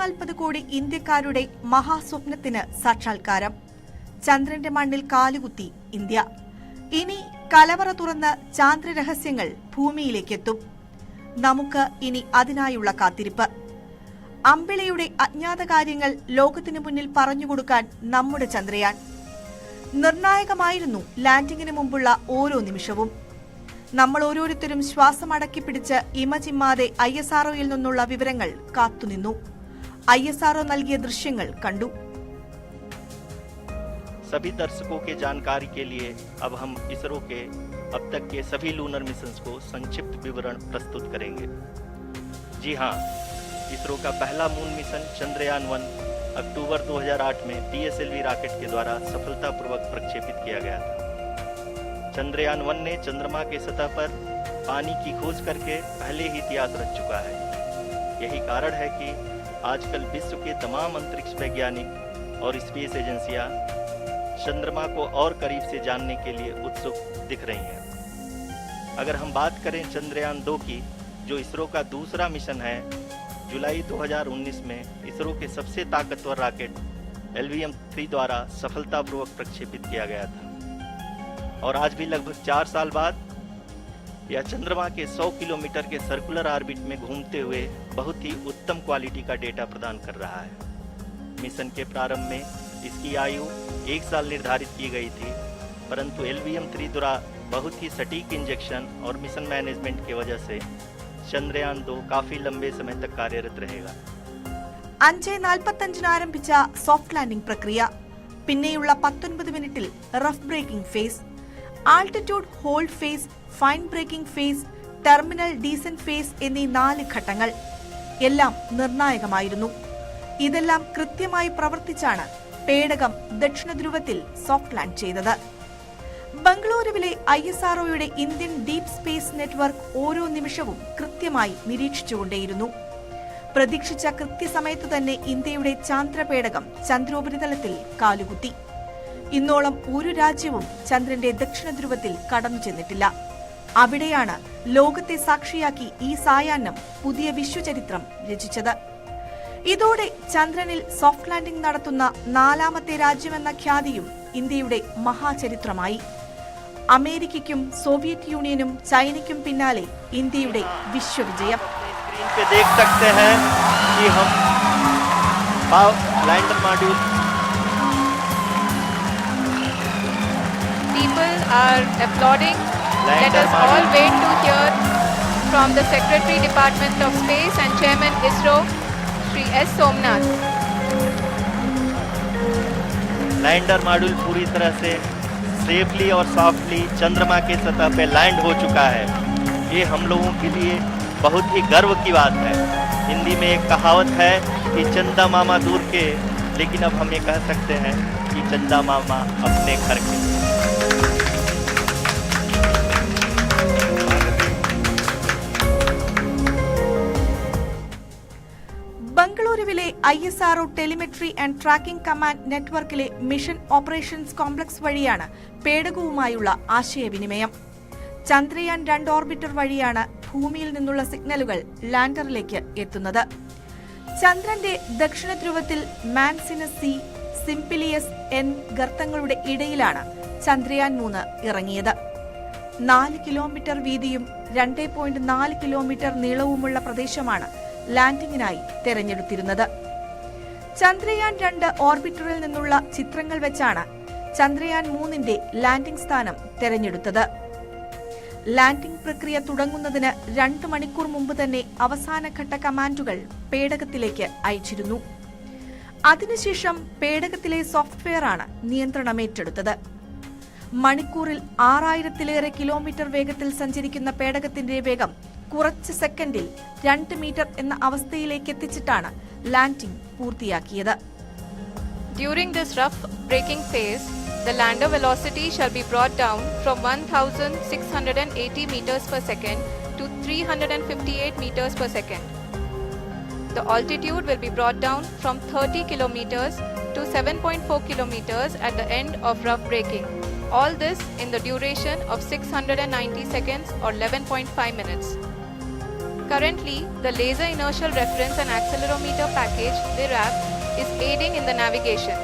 140 കോടി ഇന്ത്യക്കാരുടെ മഹാസ്വപ്നത്തിന് സാക്ഷാത്കാരം. ചന്ദ്രന്റെ മണ്ണിൽ കാലുകുത്തി ഇന്ത്യ. ഇനി കലവറ തുറന്ന് ചാന്ദ്രരഹസ്യങ്ങൾ ഭൂമിയിലേക്കെത്തും. നമുക്ക് ഇനി അതിനായുള്ള കാത്തിരിപ്പ്. അമ്പിളിയുടെ അജ്ഞാത കാര്യങ്ങൾ ലോകത്തിനു മുന്നിൽ പറഞ്ഞുകൊടുക്കാൻ നമ്മുടെ ചന്ദ്രയാൻ. നിർണായകമായിരുന്നു ലാൻഡിങ്ങിന് മുമ്പുള്ള ഓരോ നിമിഷവും. നമ്മൾ ഓരോരുത്തരും ശ്വാസം അടക്കിപ്പിടിച്ച് ഇമചിമ്മാതെ ISROയിൽ നിന്നുള്ള വിവരങ്ങൾ കാത്തുനിന്നു. ISRO നൽകിയ ദൃശ്യങ്ങൾ കണ്ടു. सभी दर्शकों के जानकारी के लिए अब हम इसरो के अब तक के सभी लूनर मिशंस को संक्षिप्त विवरण प्रस्तुत करेंगे। जी हाँ, इसरो का पहला मून मिशन चंद्रयान-1 अक्टूबर 2008 में PSLV रॉकेट के द्वारा सफलतापूर्वक प्रक्षेपित किया गया था। चंद्रयान-1 ने चंद्रमा के सतह पर पानी की खोज करके पहले ही इतिहास रच चुका है। यही कारण है कि आजकल विश्व के तमाम अंतरिक्ष वैज्ञानिक और स्पेस एजेंसियां चंद्रमा को और करीब से जानने के लिए उत्सुक दिख रही हैं। अगर हम बात करें चंद्रयान-2 की, जो इसरो का दूसरा मिशन है, जुलाई 2019 में इसरो के सबसे ताकतवर रॉकेट LVM-3 द्वारा सफलतापूर्वक प्रक्षेपित किया गया था और आज भी लगभग 4 साल बाद यह चंद्रमा के 100 किलोमीटर के सर्कुलर ऑर्बिट में घूमते हुए बहुत ही उत्तम क्वालिटी का डेटा प्रदान कर रहा है। मिशन के प्रारंभ में इसकी आयु 1 साल निर्धारित की गई थी, परंतु LVM-3 द्वारा बहुत ही सटीक इंजेक्शन और मिशन मैनेजमेंट की वजह से चंद्रयान-2 काफी लंबे समय तक कार्यरत रहेगा. 5:45 ആരംഭിച്ച സോഫ്റ്റ് ലാൻഡിംഗ് പ്രക്രിയ. പിന്നെയുള്ള 19 മിനിറ്റിൽ rough braking phase, altitude hold phase, fine braking phase, terminal descent phase എന്നീ 4 ഘട്ടങ്ങൾ എല്ലാം നിർണായകമായിരുന്നു. ഇതെല്ലാം കൃത്യമായി പ്രവർത്തിച്ചാണ് പേടകം ദക്ഷിണ ധ്രുവത്തിൽ സോഫ്റ്റ് ലാൻഡ് ചെയ്തത്. ബംഗളൂരുവിലെ ISROയുടെ ഇന്ത്യൻ ഡീപ് സ്പേസ് നെറ്റ്വർക്ക് ഓരോ നിമിഷവും കൃത്യമായി നിരീക്ഷിച്ചുകൊണ്ടേയിരുന്നു. പ്രതീക്ഷിച്ച കൃത്യസമയത്ത് തന്നെ ഇന്ത്യയുടെ ചാന്ദ്രപേടകം ചന്ദ്രോപരിതലത്തിൽ കാലുകുത്തി. ഇന്നോളം ഒരു രാജ്യവും ചന്ദ്രന്റെ ദക്ഷിണ ധ്രുവത്തിൽ കടന്നു ചെന്നിട്ടില്ല. അവിടെയാണ് ലോകത്തെ സാക്ഷിയാക്കി ഈ സായാഹ്നം പുതിയ വിശ്വചരിത്രം രചിച്ചത്. ഇതോടെ ചന്ദ്രനിൽ സോഫ്റ്റ് ലാൻഡിംഗ് നടത്തുന്ന 4ാമത്തെ രാജ്യമെന്ന ഖ്യാതിയും ഇന്ത്യയുടെ മഹാചരിത്രമായി. അമേരിക്കയ്ക്കും സോവിയറ്റ് യൂണിയനും ചൈനയ്ക്കും പിന്നാലെ ഇന്ത്യയുടെ വിശ്വവിജയം. People are applauding. Let us all wait to hear from the Secretary Department of Space and Chairman ISRO, Shri S. Somnath. Lander module पूरी तरह से सेफली और सॉफ्टली चंद्रमा के सतह पे लैंड हो चुका है। ये हम लोगों के लिए बहुत ही गर्व की बात है। हिंदी में एक कहावत है कि चंदा मामा दूर के, लेकिन अब हम ये कह सकते हैं कि चंदा मामा अपने घर के। ബംഗളൂരുവിലെ ISRO telemetry and tracking command നെറ്റ്വർക്കിലെ മിഷൻ ഓപ്പറേഷൻസ് കോംപ്ലക്സ് വഴിയാണ് പേടകവുമായുള്ള ആശയവിനിമയം. ചന്ദ്രയാൻ 2 ഓർബിറ്റർ വഴിയാണ് ഭൂമിയിൽ നിന്നുള്ള സിഗ്നലുകൾ ലാൻഡറിലേക്ക് എത്തുന്നത്. ചന്ദ്രന്റെ ദക്ഷിണ ധ്രുവത്തിൽ മാൻസിനസ് സി, സിംപിലിയസ് N ഗർത്തങ്ങളുടെ ഇടയിലാണ് ചന്ദ്രയാൻ 3 ഇറങ്ങിയത്. 4 കിലോമീറ്റർ വീതിയും 2.4 കിലോമീറ്റർ നീളവുമുള്ള പ്രദേശമാണ് ലാൻഡിംഗിനായി തെരഞ്ഞെടുത്തിരുന്നത്. ചന്ദ്രയാൻ 2 ഓർബിറ്ററിൽ നിന്നുള്ള ചിത്രങ്ങൾ വെച്ചാണ് ചന്ദ്രയാൻ 3ന്റെ ലാൻഡിംഗ് സ്ഥാനം തെരഞ്ഞെടുത്തത്. ലാൻഡിംഗ് പ്രക്രിയ തുടങ്ങുന്നതിന് 2 മണിക്കൂർ മുമ്പ് തന്നെ അവസാനഘട്ട കമാൻഡുകൾ പേടകത്തിലേക്ക് അയച്ചിരുന്നു. അതിനുശേഷം പേടകത്തിലെ സോഫ്റ്റ്വെയറാണ് നിയന്ത്രണമേറ്റെടുത്തത്. മണിക്കൂറിൽ 6000-ലേറെ കിലോമീറ്റർ വേഗത്തിൽ സഞ്ചരിക്കുന്ന പേടകത്തിന്റെ വേഗം കുറച്ച് സെക്കൻഡിൽ 2 മീറ്റർ എന്ന അവസ്ഥയിലേക്ക് എത്തിച്ചിട്ടാണ് ലാൻഡിംഗ് പൂർത്തിയാക്കിയത്. During this rough braking phase, the lander velocity shall be brought down from 1680 meters per second to 358 meters per second. The altitude will be brought down from 30 kilometers to 7.4 kilometers at the end of rough braking. All this in the duration of 690 seconds or 11.5 minutes. Currently, the Laser Inertial Reference and Accelerometer package, LIRAP, is aiding in the navigation.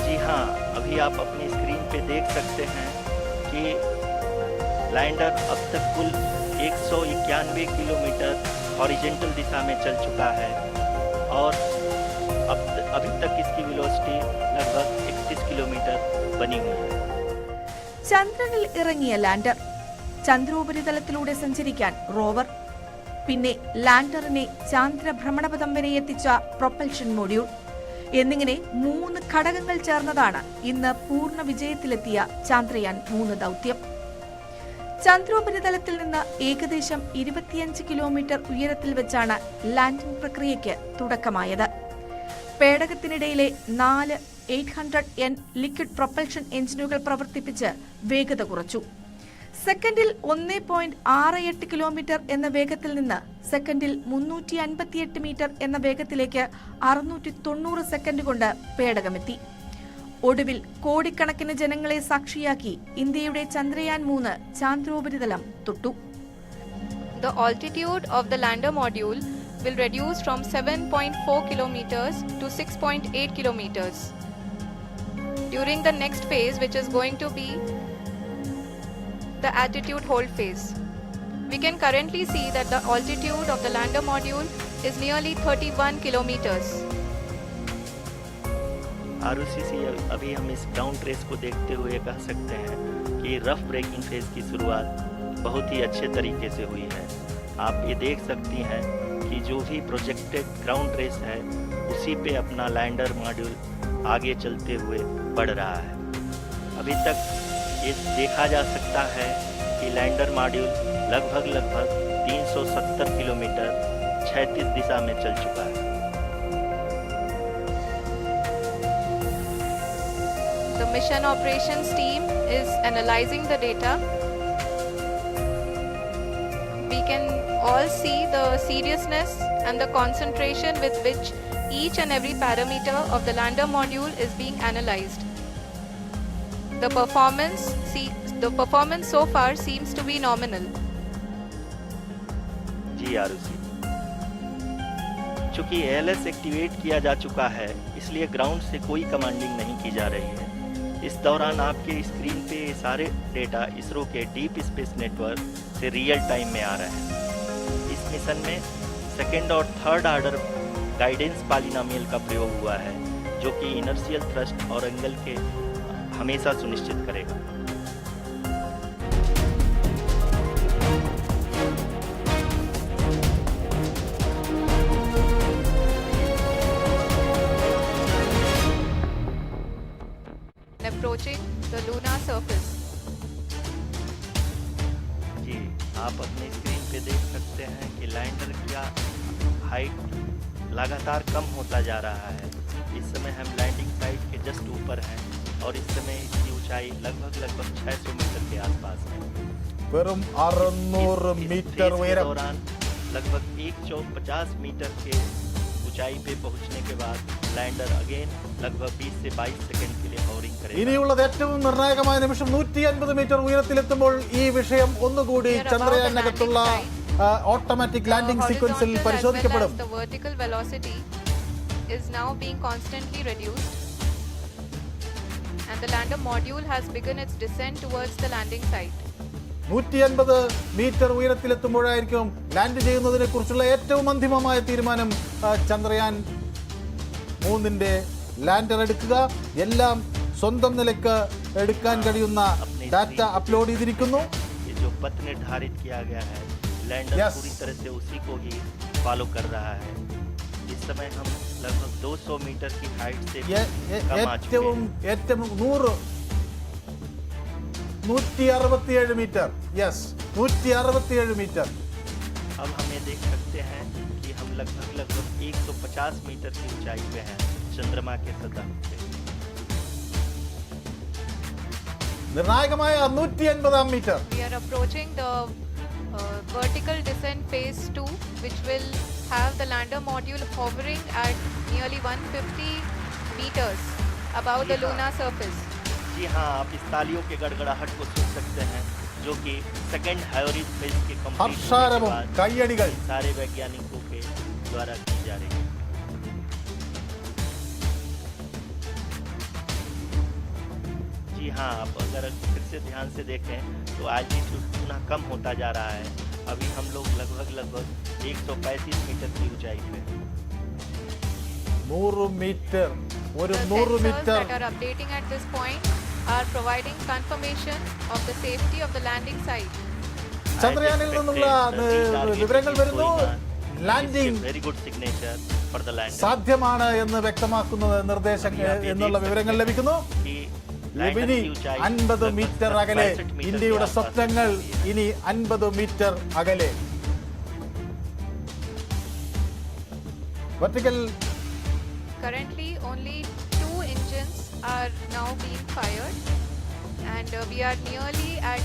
जी हाँ, अभी आप अपनी screen पे देख सकते हैं कि lander अब तक कुल 191 किलोमीटर हॉरिजेंटल दिशा में चल चुका है और अभी तक इसकी वेलोसिटी लगभग 31 किलोमीटर बनी हुई है. ചന്ദ്രനിൽ ഇറങ്ങിയ ലാൻഡർ, ചന്ദ്രോപരിതലത്തിലൂടെ സഞ്ചരിക്കാൻ റോവർ, പിന്നെ ലാൻഡറിനെ ചാന്ദ്രഭ്രമണപഥം വരെ എത്തിച്ച പ്രൊപ്പൽഷൻ മൊഡ്യൂൾ എന്നിങ്ങനെ 3 ഘടകങ്ങൾ ചേർന്നതാണ് ഇന്ന് പൂർണ്ണ വിജയത്തിലെത്തിയ ചന്ദ്രയാൻ 3 ദൗത്യം. ചന്ദ്രോപരിതലത്തിൽ നിന്ന് ഏകദേശം 25 കിലോമീറ്റർ ഉയരത്തിൽ വെച്ചാണ് ലാൻഡിംഗ് പ്രക്രിയയ്ക്ക് തുടക്കമായത്. പേടകത്തിനിടയിലെ 4 800N ലിക്വിഡ് പ്രൊപ്പൽഷൻ എഞ്ചിനുകൾ പ്രവർത്തിപ്പിച്ച് വേഗത കുറച്ചു. സെക്കൻഡിൽ 1.68 കിലോമീറ്റർ എന്ന വേഗത്തിൽ നിന്ന് സെക്കൻഡിൽ 358 മീറ്റർ എന്ന വേഗത്തിലേക്ക് 690 സെക്കൻഡ് കൊണ്ട് പേടകമെത്തി. ഒടുവിൽ കോടിക്കണക്കിന് ജനങ്ങളെ സാക്ഷിയാക്കി ഇന്ത്യയുടെ ചന്ദ്രയാൻ 3 ചാന്ദ്രോപരിതലം തൊട്ടു. The altitude of the lander module will reduce from 7.4 kilometers to 6.8 kilometers. During the next phase, which is going to be the attitude hold phase, we can currently see that the altitude of the lander module is nearly 31 kilometers. Arushi, अभी हम इस ground race को देखते हुए कह सकते हैं कि रफ ब्रेकिंग फेज की शुरुआत बहुत ही अच्छे तरीके से हुई है. आप ये देख सकती हैं कि जो भी प्रोजेक्टेड ग्राउंड रेस है उसी पे अपना लैंडर मॉड्यूल आगे चलते हुए बढ़ रहा है. अभी तक ये देखा जा सकता है कि लैंडर मॉड्यूल लगभग 370 किलोमीटर क्षैतिज दिशा में चल चुका है. The mission operations team is analyzing the data. We can all see the seriousness and the concentration with which each and every parameter of the lander module is being analyzed. The performance so far seems to be nominal. जी आरुषि, चूंकि ALS activate किया जा चुका है इसलिए ground से कोई commanding नहीं की जा रही है. इस दौरान आपके स्क्रीन पे ये सारे डेटा इसरो के डीप स्पेस नेटवर्क से रियल टाइम में आ रहे हैं. इस मिशन में सेकेंड और थर्ड ऑर्डर गाइडेंस पॉलिनोमियल का प्रयोग हुआ है जो कि इनर्शियल थ्रस्ट और एंगल के हमेशा सुनिश्चित करेगा. Approaching the lunar surface. जी, आप अपनी स्क्रीन पे देख सकते हैं कि लैंडर का हाइट लगातार कम होता जा रहा है. इस समय हम लैंडिंग साइट के जस्ट ऊपर हैं और इस समय इसकी ऊंचाई लगभग 600 मीटर के आसपास है. വെറും 600 मीटर के ഉയരം. दौरान लगभग 150 मीटर के ऊंचाई पे पहुंचने के बाद लैंडर अगेन लगभग 20 से 22 सेकंड के लिए हॉवरिंग करेगा. ഇനിയുള്ളത് ഏറ്റവും നിർണായകമായ നിമിഷം 150 മീറ്റർ ഉയരത്തിലെത്തുമ്പോൾ ഈ വിഷയം ഒന്നുകൂടി ചന്ദ്രയാനകത്തുള്ള ഓട്ടോമാറ്റിക് ലാൻഡിംഗ് സീക്വൻസിൽ പരിശോധിക്കപ്പെടും. The vertical velocity is now being constantly reduced and the lander module has begun its descent towards the landing site. 150 metre ഉയരത്തിലെത്തുമ്പോഴായിരിക്കും ലാൻഡ് ചെയ്യുന്നതിനെ കുറിച്ചുള്ള ഏറ്റവും അന്തിമമായ തീരുമാനം. ചന്ദ്രയാൻ 3ന്റെ ലാൻഡർ എടുക്കുക, എല്ലാം സ്വന്തം നിലയ്ക്ക് എടുക്കാൻ കഴിയുന്ന ഡാറ്റ അപ്ലോഡ് ചെയ്തിരിക്കുന്നു. जो पथ निर्धारित किया गया है लैंडर पूरी तरह से उसी को ही फॉलो कर रहा है. इस समय हम लगभग 200 मीटर की हाइट से कम आ चुके हैं. ഏറ്റവും 167 मीटर. Yes, 167 metre. अब हम ये देख सकते हैं कि हम लगभग 150 मीटर की ऊंचाई पे हैं चंद्रमा के सतह पे. നിർണായകമായ 180 metre. We are approaching the vertical descent phase 2, which will have the lander module hovering at nearly 150 meters above the lunar surface. जी हाँ, आप इस तालियों के गड़गड़ाहट को सुन सकते हैं जो कि सेकंड हाइब्रिड फेज के कंप्लीट होने के ഹർഷാരവം बाद കയ്യടികൾ सारे वैज्ञानिकों के द्वारा की जा रही है। जी हाँ, आप अगर फिर से ध्यान से देखें तो एल्टीट्यूड पुनः कम होता जा रहा है। अभी हम लोग लगभग 135 मीटर की ऊंचाई पे हैं। 100 മീറ്റർ ഒരു The 100 sensors metre that are updating at this point are providing confirmation of the safety of the landing site. ചന്ദ്രയാനിൽ നിന്നുള്ള വിവരങ്ങൾ വരുന്നു. Landing very good signature for the lander സാധ്യമാണ് എന്ന് വ്യക്തമാക്കുന്ന നിർദ്ദേശങ്ങൾ എന്നുള്ള വിവരങ്ങൾ ലഭിക്കുന്നു. ഇനി 50 മീറ്റർ അകലെ ഇന്ത്യയുടെ സ്വപ്നങ്ങൾ ഇനി 50 മീറ്റർ അകലെ. Vertical Currently, only 2 engines are now being fired, and we are nearly at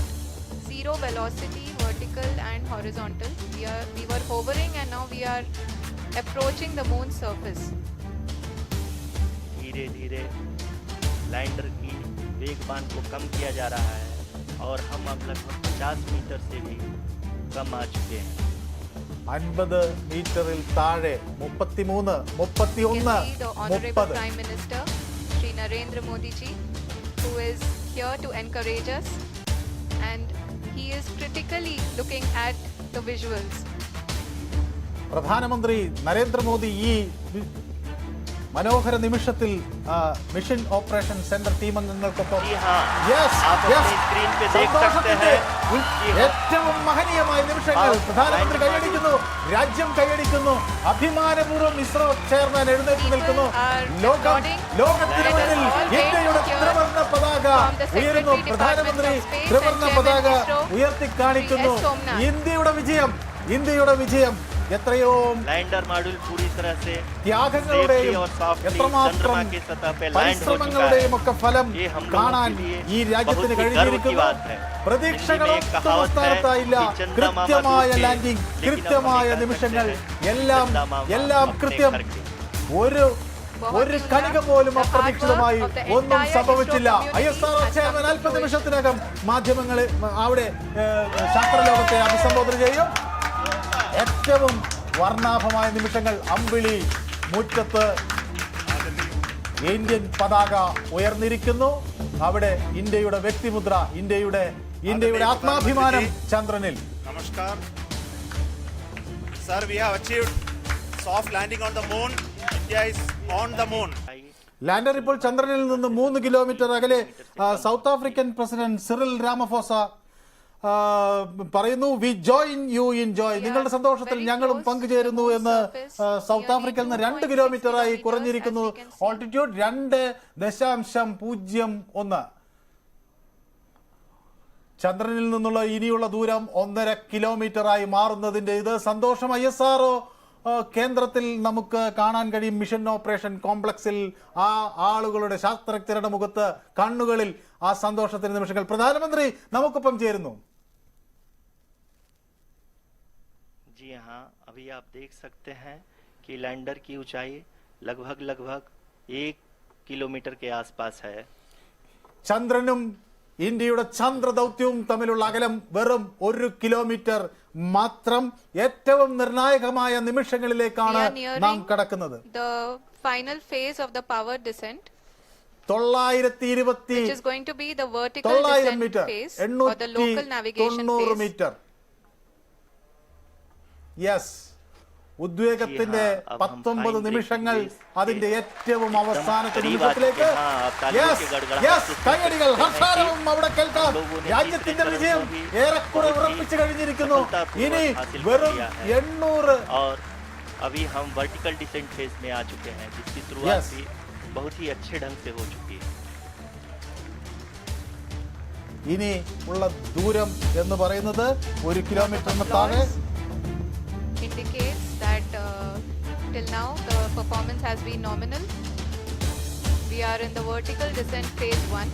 zero velocity, vertical and horizontal. We were hovering, and now we are approaching the moon's surface. धीरे धीरे lander की वेगबान को कम किया जा रहा है और हम अब लगभग 50 मीटर से भी कम आ चुके हैं। 50 മീറ്ററിൽ താഴെ 33 You 31 can see the Honorable 30 Prime Minister, Shri Narendra Modi ji, who is here to encourage us, and he is critically looking at the visuals. പ്രധാനമന്ത്രി നരേന്ദ്രമോദി ഈ മനോഹര നിമിഷത്തിൽ മിഷൻ ഓപ്പറേഷൻ സെന്റർ ടീം അംഗങ്ങൾക്കൊപ്പം जी हाँ, Yes, आप yes. अपनी screen पे देख सकते സന്തോഷത്തിന്റെ हैं ഏറ്റവും മഹനീയമായ നിമിഷങ്ങൾ. പ്രധാനമന്ത്രി കൈയടിക്കുന്നു, രാജ്യം കൈയടിക്കുന്നു, അഭിമാനപൂർവ്വം ഇസ്രോ ചെയർമാൻ എഴുന്നേറ്റ് നിൽക്കുന്നു. ലോകത്തിന് മുന്നിൽ ഇന്ത്യയുടെ ത്രിവർണ്ണ പതാക ഉയരുന്നു. പ്രധാനമന്ത്രി ത്രിവർണ്ണ പതാക ഉയർത്തി കാണിക്കുന്നു. ഇന്ത്യയുടെ വിജയം എത്രയോ लैंडर मॉड्यूल पूरी तरह से ത്യാഗങ്ങളുടെയും എത്രമാത്രം चंद्रमा की सतह पे लैंड हो चुका है। പരിശ്രമങ്ങളുടെയും ഒക്കെ ഫലം ये हम लोगों കാണാൻ के लिए ഈ രാജ്യത്തിന് बहुत ही गर्व की കഴിഞ്ഞിരിക്കുന്നു. बात है। പ്രതീക്ഷകളൊന്നും कहावत है സ്ഥാനത്തായില്ല. कि चंद्रमा കൃത്യമായ मॉड्यूल के ലാൻഡിംഗ്, लेकिन കൃത്യമായ अब हम നിമിഷങ്ങൾ, कहते हैं, എല്ലാം चंद्रमा എല്ലാം अपने കൃത്യം. घर के। ഒരു കണിക പോലും അപ്രതീക്ഷിതമായി ഒന്നും സംഭവിച്ചില്ല. ISRO ചെയർമാൻ അല്പനിമിഷത്തിനകം മാധ്യമങ്ങളെ അവിടെ ശാസ്ത്രലോകത്തെ അഭിസംബോധന ചെയ്യും. ഏറ്റവും വർണ്ണാഭമായ നിമിഷങ്ങൾ. അമ്പിളി മുറ്റത്ത് ഇന്ത്യൻ പതാക ഉയർന്നിരിക്കുന്നു. അവിടെ ഇന്ത്യയുടെ വ്യക്തിമുദ്ര, ഇന്ത്യയുടെ ആത്മാഭിമാനം ചന്ദ്രനിൽ. Namaskar. Sir, we have achieved soft landing on the moon. India is on the moon. Lander ഇപ്പോൾ ചന്ദ്രനിൽ നിന്ന് 3 കിലോമീറ്റർ അകലെ. South African president Cyril Ramaphosa പറയുന്നു, we join you in joy. നിങ്ങളുടെ സന്തോഷത്തിൽ ഞങ്ങളും പങ്കുചേരുന്നു എന്ന്. സൗത്ത് ആഫ്രിക്കയിൽ നിന്ന് 2 കിലോമീറ്ററായി കുറഞ്ഞിരിക്കുന്നു ഓൾട്ടിറ്റ്യൂഡ്. 2.01. ചന്ദ്രനിൽ നിന്നുള്ള ഇനിയുള്ള ദൂരം 1.5 കിലോമീറ്ററായി മാറുന്നതിന്റെ ഇത് സന്തോഷം ISRO കേന്ദ്രത്തിൽ നമുക്ക് കാണാൻ കഴിയും. മിഷൻ ഓപ്പറേഷൻ കോംപ്ലക്സിൽ ആ ആളുകളുടെ ശാസ്ത്രജ്ഞരുടെ മുഖത്ത്, കണ്ണുകളിൽ ആ സന്തോഷത്തിന്റെ നിമിഷങ്ങൾ. പ്രധാനമന്ത്രി നമുക്കൊപ്പം ചേരുന്നു. जी हाँ, अभी आप देख सकते हैं कि लैंडर की ऊंचाई लगभग 1 किलोमीटर के आसपास है। ചന്ദ്രനും ഇന്ത്യയുടെ ചന്ദ്രദൗത്യവും തമ്മിലുള്ള അകലം വെറും 1 കിലോമീറ്റർ മാത്രം. ഏറ്റവും നിർണായകമായ നിമിഷങ്ങളിലേക്കാണ് നാം കടക്കുന്നത്. The final phase of the power descent, 920 which is going to be the vertical descent metre, phase or the local navigation 890 phase. Metre. Yes, ഉദ്വേഗത്തിന്റെ 19 നിമിഷങ്ങൾ അതിന്റെ ഏറ്റവും അവസാനത്തെ നിമിഷത്തിലേക്ക്. കൈയടികൾ, ഹർഷാരവം അവിടെ കേൾക്കാം. രാജ്യത്തിന്റെ വിജയം ഏറെക്കുറെ ഉറപ്പിച്ചു കഴിഞ്ഞിരിക്കുന്നു. ഇനി വെറും 800. और अभी हम वर्टिकल डिसेंट फेज में आ चुके हैं, जिसकी शुरुआत भी बहुत ही अच्छे ढंग से हो चुकी है। ഇനി ഉള്ള ദൂരം എന്ന് പറയുന്നത് 1 കിലോമീറ്ററിന് താഴെ. Indicates that till now the performance has been nominal. We are in the vertical descent phase 1.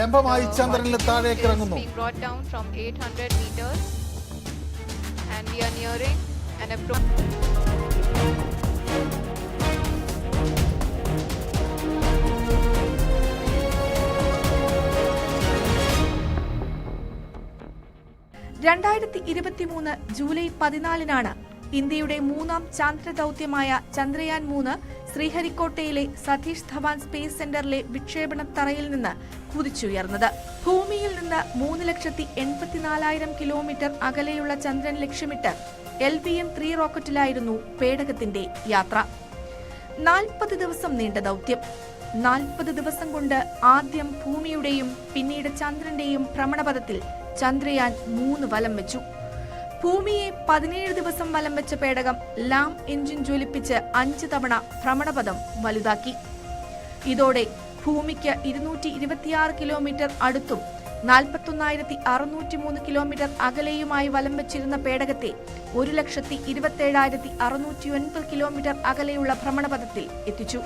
ലംബമായി ചന്ദ്രനിൽ Altitude താഴേക്ക് is ഇറങ്ങുന്നു. being brought down from 800 meters, and we are nearing an approach. 2023 July 14 ഇന്ത്യയുടെ മൂന്നാം ചാന്ദ്ര ദൌത്യമായ ചന്ദ്രയാൻ 3 ശ്രീഹരിക്കോട്ടയിലെ സതീഷ് ധവാൻ സ്പേസ് സെന്ററിലെ വിക്ഷേപണ തറയിൽ നിന്ന് കുതിച്ചുയർന്നത്. ഭൂമിയിൽ നിന്ന് 3,84,000 കിലോമീറ്റർ അകലെയുള്ള ചന്ദ്രൻ ലക്ഷ്യമിട്ട് LVM-3 റോക്കറ്റിലായിരുന്നു പേടകത്തിന്റെ യാത്ര. 40 ദിവസം നീണ്ട ദൌത്യം. 40 ദിവസം കൊണ്ട് ആദ്യം ഭൂമിയുടെയും പിന്നീട് ചന്ദ്രന്റെയും ഭ്രമണപഥത്തിൽ ചന്ദ്രയാൻ 3 വലം വെച്ചു. ഭൂമിയെ 17 ദിവസം വലം വെച്ച പേടകം ലാം എഞ്ചിൻ ജ്വലിപ്പിച്ച് 5 തവണ ഭ്രമണപഥം വലുതാക്കി. ഇതോടെ ഭൂമിക്ക് 226 കിലോമീറ്റർ അടുത്തും 41,603 കിലോമീറ്റർ അകലെയുമായി വലം വെച്ചിരുന്ന പേടകത്തെ 1,27,609 കിലോമീറ്റർ അകലെയുള്ള ഭ്രമണപഥത്തിൽ എത്തിച്ചു.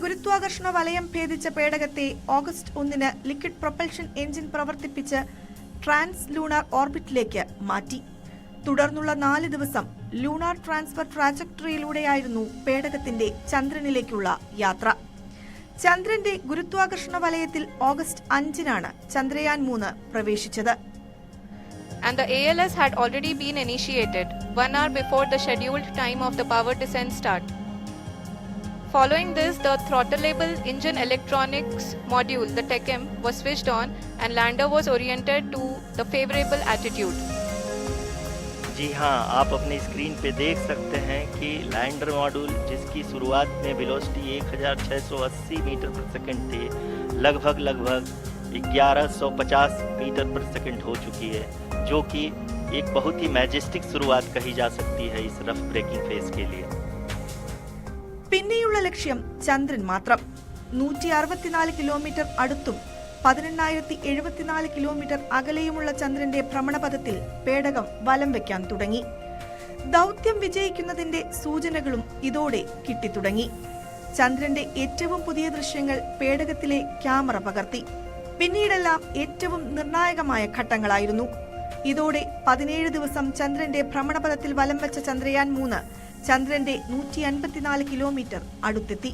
ഗുരുത്വാകർഷണ വലയം ഭേദിച്ച പേടകത്തെ ഓഗസ്റ്റ് 1 ലിക്വിഡ് പ്രൊപ്പൽഷൻ എഞ്ചിൻ പ്രവർത്തിപ്പിച്ച് ട്രാൻസ് ലൂണാർ ഓർബിറ്റിലേക്ക് മാറ്റി. തുടർന്നുള്ള 4 ദിവസം ലൂണാർ ട്രാൻസ്ഫർ ട്രാജക്ടറിയിലൂടെയായിരുന്നു പേടകത്തിന്റെ ചന്ദ്രനിലേക്കുള്ള യാത്ര. ചന്ദ്രന്റെ ഗുരുത്വാകർഷണ വലയത്തിൽ ഓഗസ്റ്റ് 5 ചന്ദ്രയാൻ 3 പ്രവേശിച്ചത്. And the ALS had already been initiated 1 hour before the scheduled time of the power descent start. Following this, the throttleable engine electronics module, the TECM, was switched on and lander was oriented to the favorable attitude. जी हाँ, आप अपनी screen पे देख सकते हैं कि lander module जिसकी शुरुआत में वेलोसिटी 1680 मीटर पर सेकंड थी, लगभग 1150 मीटर पर सेकंड हो चुकी है, जो कि एक बहुत ही मैजेस्टिक शुरुआत कही जा सकती है इस रफ ब्रेकिंग फेज के लिए. പിന്നെയുള്ള ലക്ഷ്യം ചന്ദ്രൻ മാത്രം. 164 കിലോമീറ്റർ അടുത്തും 18,074 കിലോമീറ്റർ അകലെയുമുള്ള ചന്ദ്രന്റെ ഭ്രമണപഥത്തിൽ പേടകം വലം വയ്ക്കാൻ തുടങ്ങി. ദൌത്യം വിജയിക്കുന്നതിന്റെ സൂചനകളും ഇതോടെ കിട്ടിത്തുടങ്ങി. ചന്ദ്രന്റെ ഏറ്റവും പുതിയ ദൃശ്യങ്ങൾ പേടകത്തിലെ ക്യാമറ പകർത്തി. പിന്നീടെല്ലാം ഏറ്റവും നിർണായകമായ ഘട്ടങ്ങളായിരുന്നു. ഇതോടെ 17 ദിവസം ചന്ദ്രന്റെ ഭ്രമണപഥത്തിൽ വലം വെച്ച ചന്ദ്രയാൻ 3 ചന്ദ്രന്റെ 154 കിലോമീറ്റർ അടുത്തെത്തി.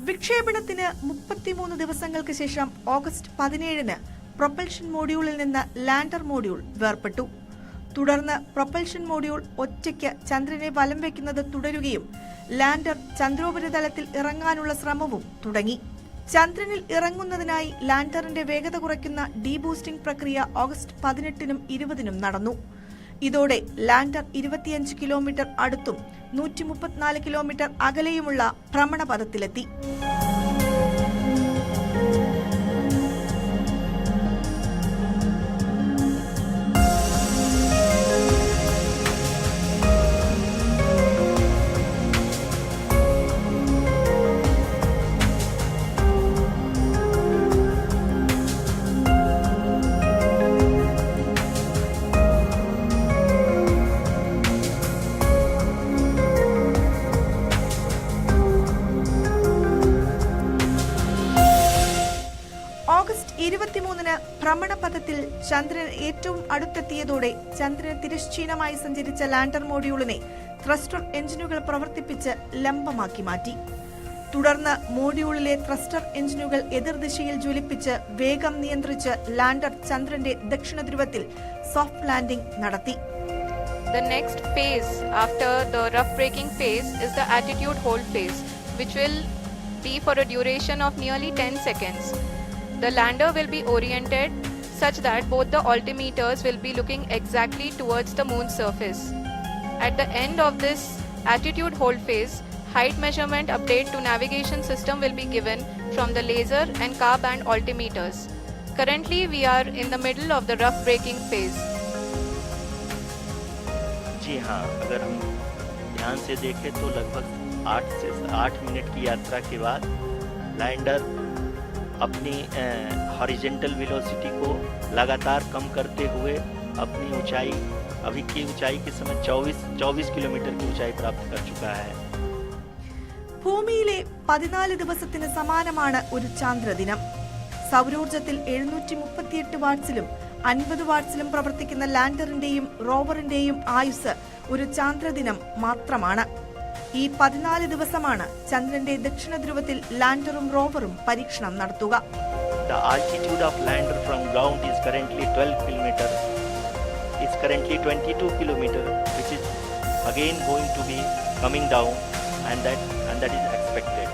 വിക്ഷേപണത്തിന് 33 ദിവസങ്ങൾക്ക് ശേഷം ഓഗസ്റ്റ് 17 പ്രൊപ്പൽഷൻ മോഡ്യൂളിൽ നിന്ന് ലാൻഡർ മോഡ്യൂൾ വേർപെട്ടു. തുടർന്ന് പ്രൊപ്പൽഷൻ മോഡ്യൂൾ ഒറ്റയ്ക്ക് ചന്ദ്രനെ വലം വയ്ക്കുന്നത് തുടരുകയും ലാൻഡർ ചന്ദ്രോപരിതലത്തിൽ ഇറങ്ങാനുള്ള ശ്രമവും തുടങ്ങി. ചന്ദ്രനിൽ ഇറങ്ങുന്നതിനായി ലാൻഡറിന്റെ വേഗത കുറയ്ക്കുന്ന ഡീബൂസ്റ്റിംഗ് പ്രക്രിയ ഓഗസ്റ്റ് 18 20 നടന്നു. ഇതോടെ ലാൻഡർ 25 കിലോമീറ്റർ അടുത്തും 134 കിലോമീറ്റർ അകലെയുമുള്ള ഭ്രമണപഥത്തിലെത്തി. ദൗത്യത്തിൽ ചന്ദ്രൻ ഏറ്റവും അടുത്തെത്തിയതോടെ ചന്ദ്രന് തിരശ്ചീനമായി സഞ്ചരിച്ച ലാൻഡർ മോഡ്യൂളിനെ ത്രസ്റ്റർ എഞ്ചിനുകൾ പ്രവർത്തിപ്പിച്ച് ലംബമാക്കി മാറ്റി. തുടർന്ന് മോഡ്യൂളിലെ ത്രസ്റ്റർ എഞ്ചിനുകൾ എതിർദിശയിൽ ജ്വലിപ്പിച്ച് വേഗം നിയന്ത്രിച്ച് ലാൻഡർ ചന്ദ്രന്റെ ദക്ഷിണ ധ്രുവത്തിൽ സോഫ്റ്റ് ലാൻഡിംഗ് നടത്തി. The next phase after the rough braking phase is the attitude hold phase, which will be for a duration of nearly 10 seconds. The lander will be oriented such that both the altimeters will be looking exactly towards the moon's surface. At the end of this attitude hold phase, height measurement update to navigation system will be given from the laser and car band altimeters. Currently we are in the middle of the rough braking phase. जी हाँ, अगर हम ध्यान से देखें तो लगभग 8 से 8 minute की यात्रा के बाद लैंडर अपनी हॉरिजॉन्टल वेलोसिटी को लगातार कम करते हुए अपनी ऊंचाई, अभी की ऊंचाई के समय 24 किलोमीटर की ऊंचाई प्राप्त कर चुका है. ഭൂമിയിലെ 14 ദിവസത്തിന് സമാനമാണ് ഒരു ചാന്ദ്രദിനം. സൗരോർജ്ജത്തിൽ 738 വാട്ട്സിലും 50 വാട്ട്സിലും പ്രവർത്തിക്കുന്ന ലാൻഡറിന്റെയും റോവറിന്റെയും ആയുസ് ഒരു ചാന്ദ്രദിനം മാത്രമാണ്. ഈ 14 ദിവസമാണ് ചന്ദ്രന്റെ ദക്ഷിണ ധ്രുവത്തിൽ ലാൻഡറും റോവറും പരീക്ഷണം നടത്തുക. The altitude of lander from ground is currently 12 kilometer. Is currently 22 kilometer, which is again going to be coming down, and that is expected.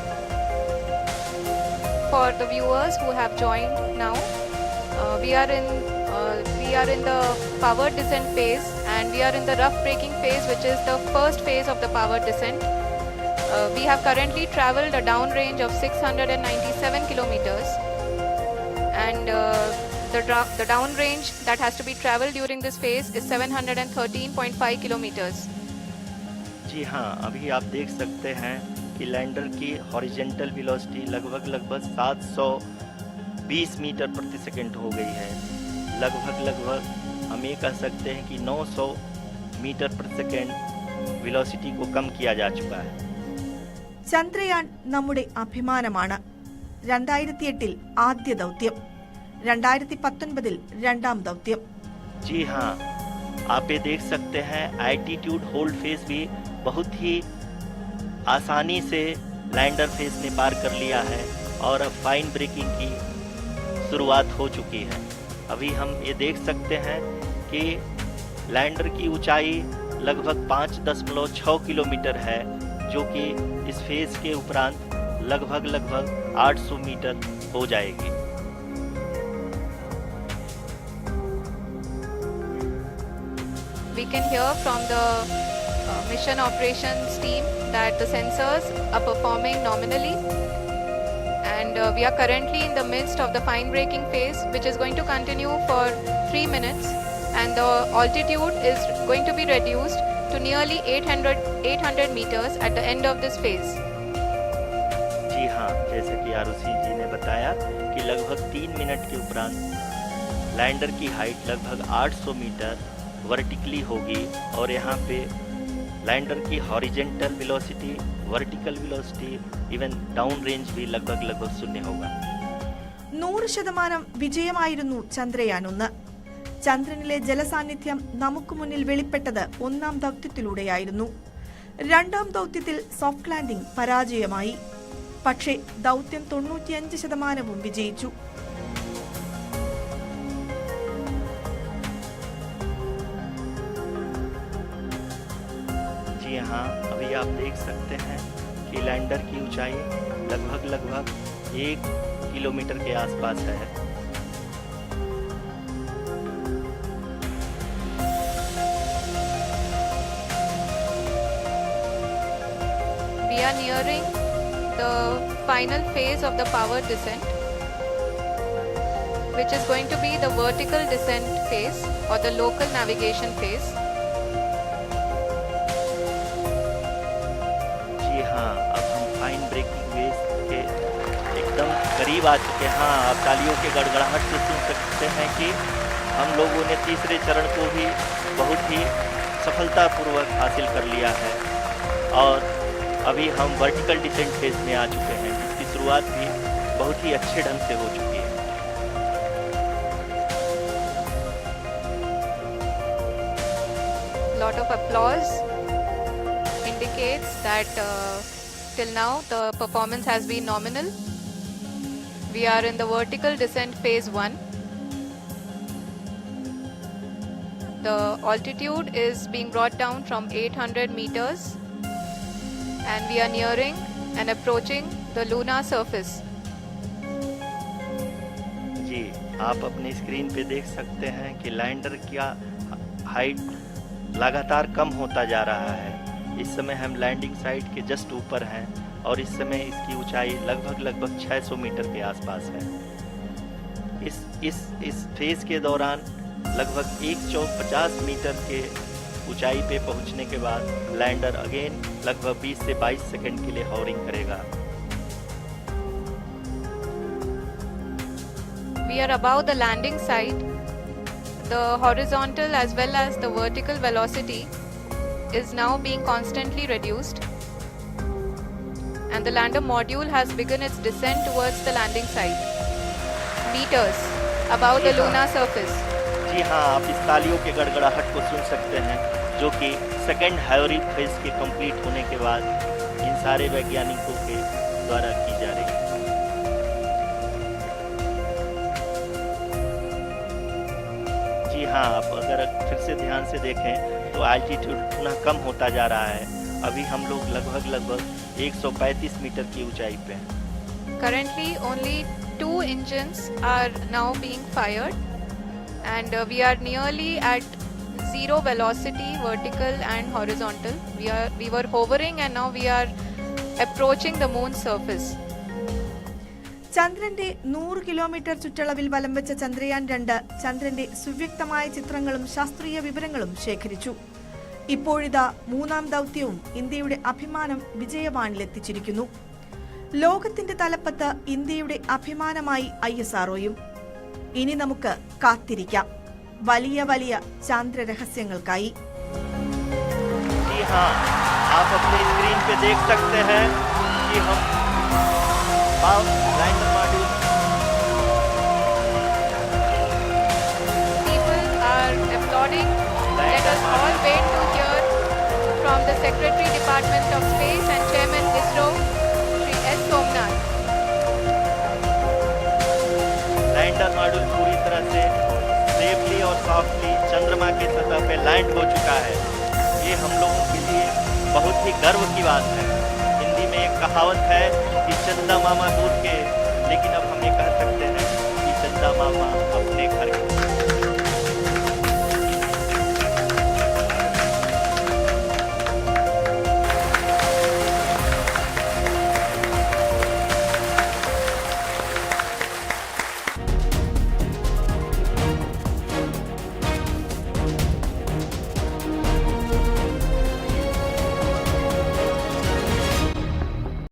For the viewers who have joined now, we are in the power descent phase, and we are in the rough braking phase, which is the first phase of the power descent. We have currently traveled a downrange of 697 kilometers, and the downrange that has to be traveled during this phase is 713.5 kilometers. जी हाँ, अभी आप देख सकते हैं कि lander की horizontal velocity लगभग 720 metre प्रति सेकंड हो गई है. लगभग हम ये कह सकते हैं कि 900 मीटर प्रति सेकंड वेलोसिटी को कम किया जा चुका है. ചന്ദ്രയാൻ നമ്മുടെ അഭിമാനമാണ്. 2008 ആദ്യ ദൗത്യം, 2019 രണ്ടാം ദൗത്യം. जी हाँ, आप ये देख सकते हैं एल्टीट्यूड होल्ड फेज भी बहुत ही आसानी से लैंडर फेज ने पार कर लिया है और अब फाइन ब्रेकिंग की शुरुआत हो चुकी है. अभी हम ये देख सकते हैं कि लैंडर की ऊंचाई लगभग 5.6 किलोमीटर है, जो कि इस फेज के उपरांत लगभग 800 मीटर हो जाएगी. We can hear from the mission operations team that the sensors are performing nominally, and we are currently in the midst of the fine braking phase, which is going to continue for 3 minutes, and the altitude is going to be reduced to nearly 800 meters at the end of this phase. जी हाँ, जैसे कि आरुषि जी ने बताया कि लगभग 3 minute के उपरांत lander की हाइट लगभग 800 मीटर वर्टिकली होगी और यहाँ पे लैंडर की horizontal velocity, vertical velocity, even down range भी लगभग 0 होगा. 100% വിജയമായിരുന്നു ചന്ദ്രയാൻ 1. ചന്ദ്രനിലെ ജലസാന്നിധ്യം നമുക്ക് മുന്നിൽ വെളിപ്പെട്ടത് ഒന്നാം ദൗത്യത്തിലൂടെയായിരുന്നു. രണ്ടാം ദൗത്യത്തിൽ സോഫ്റ്റ് ലാൻഡിംഗ് പരാജയമായി. പക്ഷേ ദൗത്യം 95% വിജയിച്ചു. यहाँ अभी आप देख सकते हैं कि लैंडर की ऊंचाई लगभग 1 किलोमीटर के आसपास है. We are nearing the final phase of the power descent, which is going to be the vertical descent phase or the local navigation phase. करीब आ चुके हैं. हाँ, आप तालियों के गड़गड़ाहट से सुन सकते हैं कि हम लोगों ने तीसरे चरण को भी बहुत ही सफलतापूर्वक हासिल कर लिया है और अभी हम वर्टिकल डिसेंट फेज में आ चुके हैं, जिसकी शुरुआत भी बहुत ही अच्छे ढंग से हो चुकी है. lot of applause indicates that till now the performance has been nominal. We are in the vertical descent phase 1. The altitude is being brought down from 800 meters and we are nearing and approaching the lunar surface. जी, आप अपनी screen पे देख सकते हैं कि lander का height लगातार कम होता जा रहा है। इस समय हम लैंडिंग साइट के जस्ट ऊपर हैं और इस समय इसकी ऊंचाई लगभग 600 मीटर के आसपास है। इस फेज के दौरान लगभग 150 मीटर के ऊंचाई पे पहुंचने के बाद लैंडर अगेन लगभग 20 से 22 सेकंड के लिए हॉवरिंग करेगा। We are above the landing site. The horizontal as well as the vertical velocity is now being constantly reduced. And the lander module has begun its descent towards the landing site. Meters above the lunar surface. जी हाँ, आप इस तालियों के गड़गड़ाहट को सुन सकते हैं जो कि सेकेंड हाइवरिंग फेज के कंप्लीट होने के बाद इन सारे वैज्ञानिकों के द्वारा की जा रही है। जी हाँ, आप अगर फिर से ध्यान से देखें तो एल्टीट्यूड पुनः कम होता जा रहा है। अभी हम लोग लगभग 135 मीटर की ऊंचाई पे हैं। Currently only 2 engines are now being fired and we are nearly at zero velocity, vertical and horizontal. We were hovering and now we are approaching the moon's surface. ചന്ദ്രന്റെ 100 കിലോമീറ്റർ ചുറ്റളവിൽ വലം വെച്ച ചന്ദ്രയാൻ 2 ചന്ദ്രന്റെ സുവ്യക്തമായ ചിത്രങ്ങളും ശാസ്ത്രീയ വിവരങ്ങളും ശേഖരിച്ചു. ഇപ്പോഴിതാ മൂന്നാം ദൗത്യവും ഇന്ത്യയുടെ അഭിമാനം വിജയവാണിലെത്തിച്ചിരിക്കുന്നു. ലോകത്തിന്റെ തലപ്പത്ത് ഇന്ത്യയുടെ അഭിമാനമായി ISROയും. ഇനി നമുക്ക് കാത്തിരിക്കാം വലിയ ചാന്ദ്ര രഹസ്യങ്ങൾക്കായി. जी हाँ, आप अपनी स्क्रीन पे देख सकते हैं कि हम lander module People are applauding. Let us all wait to hear from the Secretary Department of Space and Chairman ISRO, Shri S. Somnath. Lander module पूरी तरह से सेफली और सॉफ्टली चंद्रमा की सतह पे लैंड हो चुका है। ये हम लोगों के लिए बहुत ही गर्व की बात है। हिंदी में एक कहावत है कि चंदा मामा दूर के, लेकिन अब हम ये कह सकते हैं कि चंदा मामा अपने घर के।